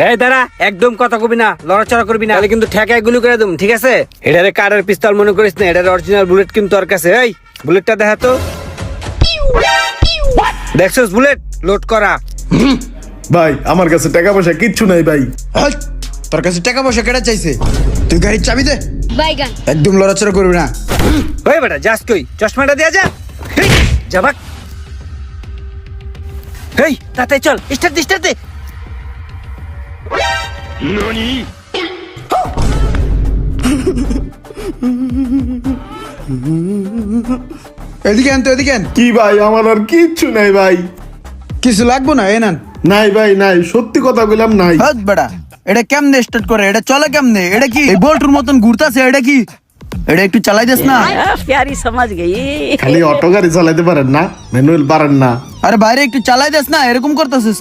এই দাঁড়া, একদম কথা কবি না, লড়াচড়া করবি না, তাহলে কিন্তু ঠেকায় গুলি করে দেব, ঠিক আছে? এটারে কারের পিস্তল মনে করিস না, এটার অরিজিনাল বুলেট কিন্তু তোর কাছে। এই বুলেটটা দেখা তো। দেখছস বুলেট লোড করা? ভাই আমার কাছে টাকা পয়সা কিচ্ছু নাই ভাই। হাই, তোর কাছে টাকা পয়সা কেটে চাইছে? তুই গাড়ির চাবি দে। বাইগান। একদম লড়াচড়া করবি না। ওই বেটা যাস কই? চশমাটা দেয়া যা। হেই যাবাক। হেই তাতে চল, স্টার্ট দে। এদিকে আন তো, এদিকে আন। কি ভাই আমার আর কিচ্ছু নাই ভাই। কিছু লাগবো না, এ নেন। নাই ভাই নাই, সত্যি কথা বললাম নাই। হাত বেড়া, এটা কেমনে স্টার্ট করে? এটা চলে কেমনে? এটা কি এই বল্টুর মতন ঘুরতাছে? এটা কি? এটা একটু চালাই দিস না। प्यारी समझ गई। খালি অটো গাড়ি চালাতে পারেন না, ম্যানুয়াল পারেন না। আরে বাইরে একটু চালাই দিস না, এরকম করতেছিস।